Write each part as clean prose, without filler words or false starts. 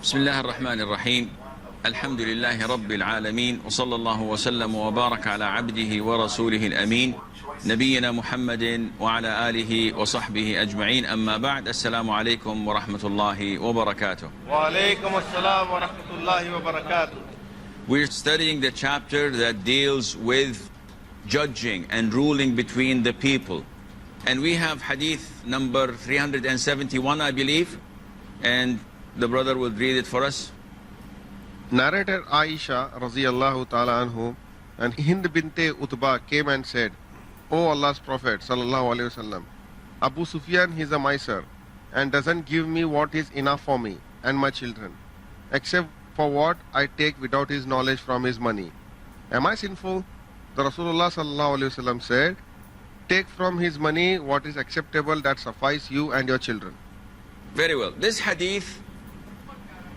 بسم الله الرحمن الرحيم الحمد لله رب العالمين وصلى الله وسلم وبارك على عبده ورسوله الأمين نبينا محمد وعلى آله وصحبه أجمعين أما بعد السلام عليكم ورحمة الله وبركاته. وعليكم السلام ورحمة الله وبركاته. We're studying the chapter that deals with judging and ruling between the people. And we have hadith number 371, I believe. And the brother will read it for us. Narrator Aisha radiyallahu ta'ala anhu and Hind binte Utbah came and said, O Allah's Prophet sallallahu alaihi wasallam, Abu Sufyan, he is a miser and doesn't give me what is enough for me and my children, except for what I take without his knowledge from his money. Am I sinful? The Rasulullah sallallahu alaihi wasallam said, take from his money what is acceptable that suffice you and your children. Very well. This hadith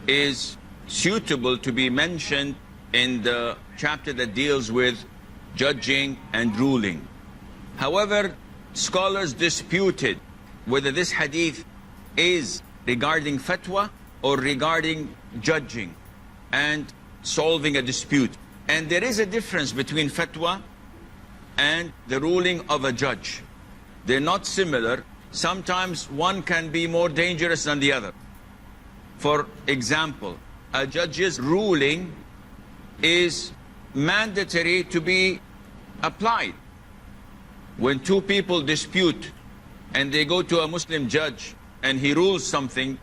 is suitable to be mentioned in the chapter that deals with judging and ruling. However, scholars disputed whether this hadith is regarding fatwa or regarding judging and solving a dispute. And there is a difference between fatwa and the ruling of a judge. They're not similar. Sometimes one can be more dangerous than the other. For example, a judge's ruling is mandatory to be applied. When two people dispute and they go to a Muslim judge and he rules something,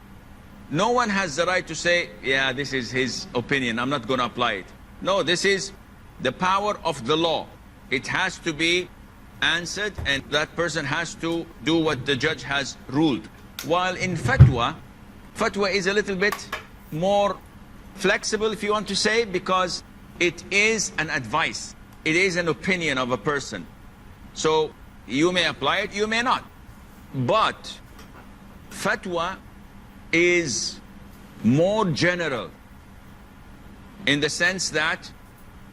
no one has the right to say, yeah, this is his opinion, I'm not going to apply it. No, this is the power of the law. It has to be answered and that person has to do what the judge has ruled. While in fatwa is a little bit more flexible, if you want to say, because it is an advice. It is an opinion of a person. So you may apply it, you may not. But fatwa is more general in the sense that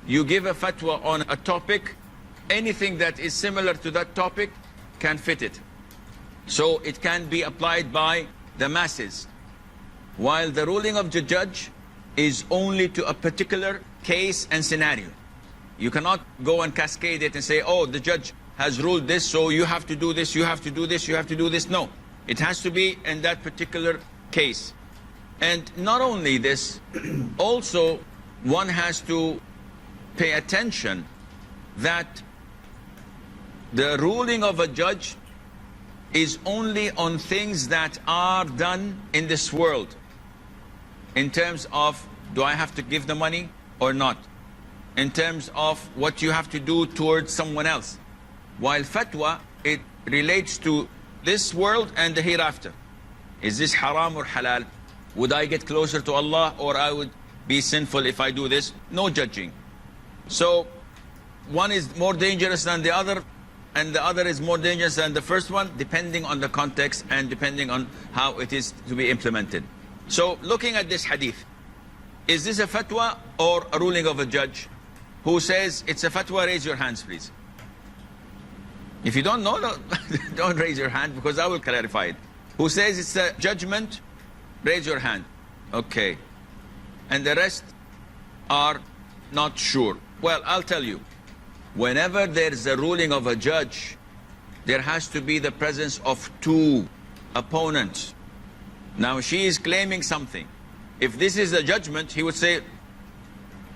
you give a fatwa on a topic, anything that is similar to that topic can fit it. So it can be applied by the masses. While the ruling of the judge is only to a particular case and scenario. You cannot go and cascade it and say, oh, the judge has ruled this, so you have to do this, you have to do this, you have to do this. No, it has to be in that particular case. And not only this, also one has to pay attention that the ruling of a judge is only on things that are done in this world. In terms of, do I have to give the money or not? In terms of what you have to do towards someone else. While fatwa, it relates to this world and the hereafter. Is this haram or halal? Would I get closer to Allah or I would be sinful if I do this? No judging. So one is more dangerous than the other, and the other is more dangerous than the first one, depending on the context and depending on how it is to be implemented. So looking at this hadith, is this a fatwa or a ruling of a judge? Who says it's a fatwa, raise your hands please. If you don't know, don't raise your hand because I will clarify it. Who says it's a judgment, raise your hand. Okay. And the rest are not sure. Well, I'll tell you. Whenever there's a ruling of a judge, there has to be the presence of two opponents. Now she is claiming something. If this is a judgment, he would say,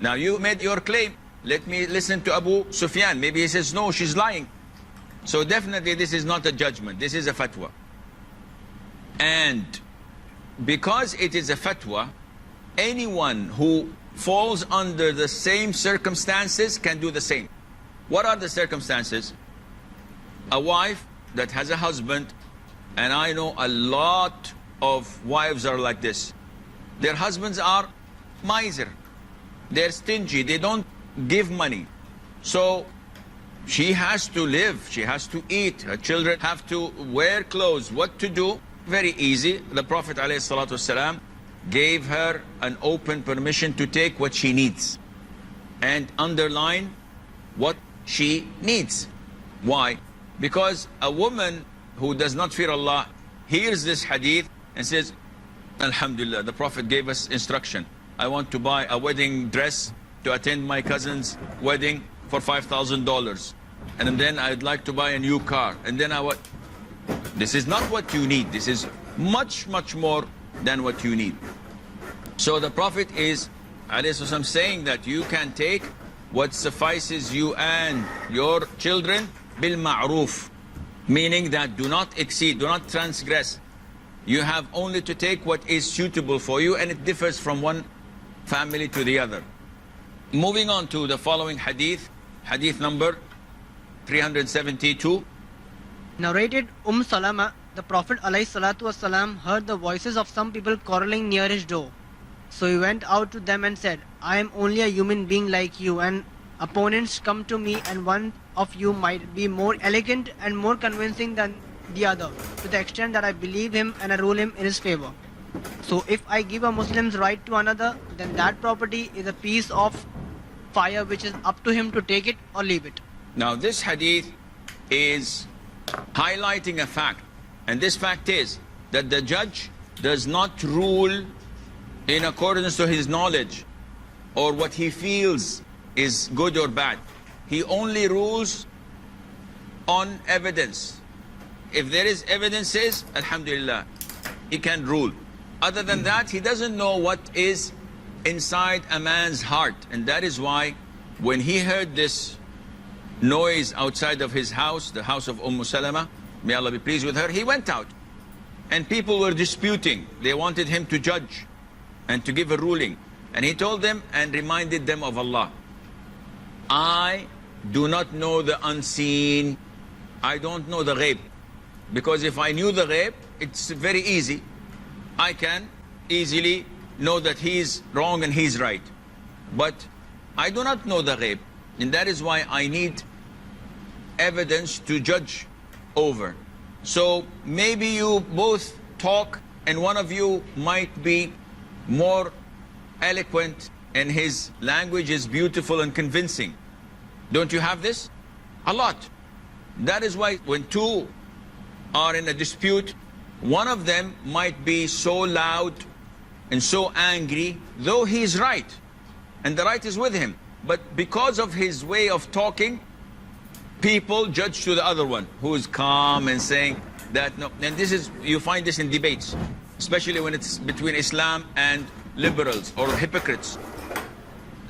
now you made your claim, let me listen to Abu Sufyan. Maybe he says, no, she's lying. So definitely this is not a judgment, this is a fatwa. And because it is a fatwa, anyone who falls under the same circumstances can do the same. What are the circumstances? A wife that has a husband, and I know a lot of wives are like this. Their husbands are miser. They're stingy. They don't give money. So she has to live. She has to eat. Her children have to wear clothes. What to do? Very easy. The Prophet ﷺ gave her an open permission to take what she needs and underline what she needs. Why? Because a woman who does not fear Allah hears this hadith and says, Alhamdulillah, the Prophet gave us instruction. I want to buy a wedding dress to attend my cousin's wedding for $5,000. And then I'd like to buy a new car. And then this is not what you need. This is much, much more than what you need. So the Prophet is, alayhi wasallam, saying that you can take what suffices you and your children bil ma'roof, meaning that do not exceed, do not transgress. You have only to take what is suitable for you, and it differs from one family to the other. Moving on to the following hadith, hadith number 372. Narrated Salama, the Prophet ﷺ heard the voices of some people quarreling near his door. So he went out to them and said, I am only a human being like you, and opponents come to me, and one of you might be more elegant and more convincing than the other, to the extent that I believe him and I rule him in his favor. So if I give a Muslim's right to another, then that property is a piece of fire which is up to him to take it or leave it. Now this hadith is highlighting a fact, and this fact is that the judge does not rule in accordance to his knowledge or what he feels is good or bad. He only rules on evidence. If there is evidences, alhamdulillah, he can rule. Other than that, he doesn't know what is inside a man's heart. And that is why when he heard this noise outside of his house, the house of Salama, may Allah be pleased with her, he went out. And people were disputing. They wanted him to judge and to give a ruling. And he told them and reminded them of Allah. I do not know the unseen. I don't know the ghaib. Because if I knew the ghaib, it's very easy. I can easily know that he's wrong and he's right. But I do not know the ghaib. And that is why I need evidence to judge over. So maybe you both talk and one of you might be more eloquent and his language is beautiful and convincing. Don't you have this? A lot. That is why when two are in a dispute, one of them might be so loud and so angry, though he's right, and the right is with him. But because of his way of talking, people judge to the other one, who is calm and saying that, no. And this is, you find this in debates, especially when it's between Islam and liberals or hypocrites,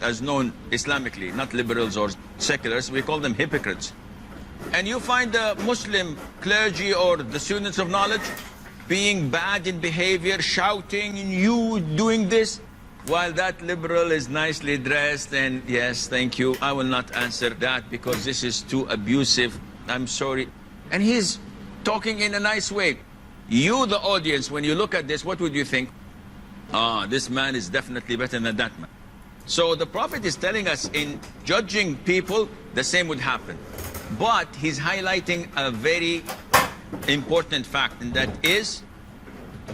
as known Islamically, not liberals or seculars, we call them hypocrites. And you find the Muslim clergy or the students of knowledge being bad in behavior, shouting, and you doing this, while that liberal is nicely dressed and, yes, thank you, I will not answer that because this is too abusive, I'm sorry. And he's talking in a nice way. You, the audience, when you look at this, what would you think? Ah, this man is definitely better than that man. So the Prophet is telling us in judging people, the same would happen. But he's highlighting a very important fact, and that is,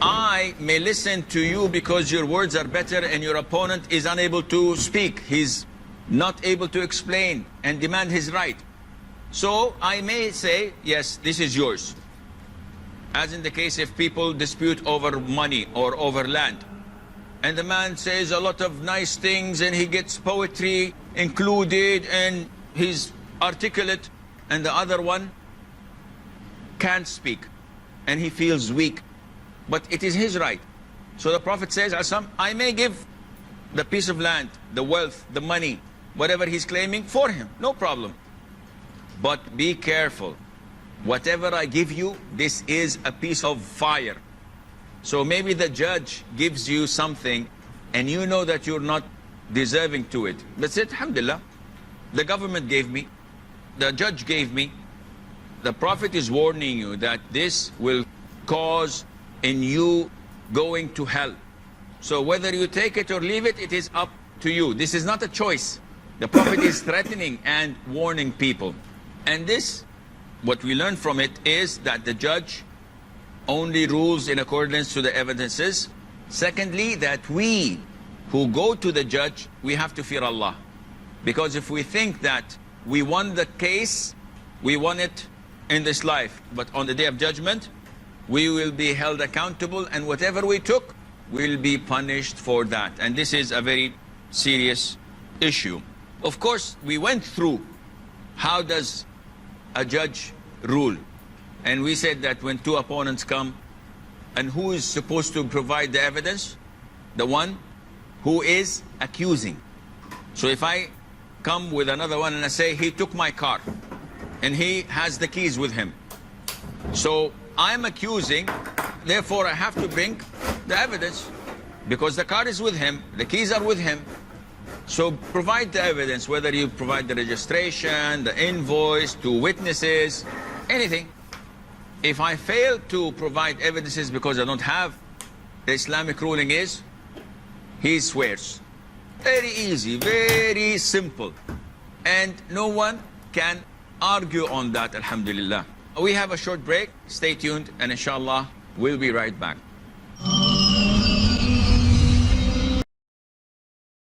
I may listen to you because your words are better and your opponent is unable to speak. He's not able to explain and demand his right. So I may say, yes, this is yours. As in the case if people dispute over money or over land. And the man says a lot of nice things and he gets poetry included and he's articulate, and the other one can't speak and he feels weak. But it is his right. So the Prophet says, I may give the piece of land, the wealth, the money, whatever he's claiming for him, no problem. But be careful. Whatever I give you, this is a piece of fire. So maybe the judge gives you something and you know that you're not deserving to it. But say, alhamdulillah, the government gave me, the judge gave me. The Prophet is warning you that this will cause in you going to hell. So whether you take it or leave it, it is up to you. This is not a choice. The Prophet is threatening and warning people. And this, what we learn from it is that the judge only rules in accordance to the evidences. Secondly, that we who go to the judge, we have to fear Allah. Because if we think that we won the case, we won it in this life, but on the day of judgment, we will be held accountable, and whatever we took will be punished for that. And this is a very serious issue. Of course, we went through how does a judge rule. And we said that when two opponents come, and who is supposed to provide the evidence? The one who is accusing. So if I come with another one and I say, he took my car, and he has the keys with him. So I'm accusing, therefore I have to bring the evidence, because the car is with him, the keys are with him. So provide the evidence, whether you provide the registration, the invoice, two witnesses, anything. If I fail to provide evidences because I don't have, the Islamic ruling is, he swears. Very easy, very simple. And no one can argue on that, alhamdulillah. We have a short break. Stay tuned, and inshallah, we'll be right back.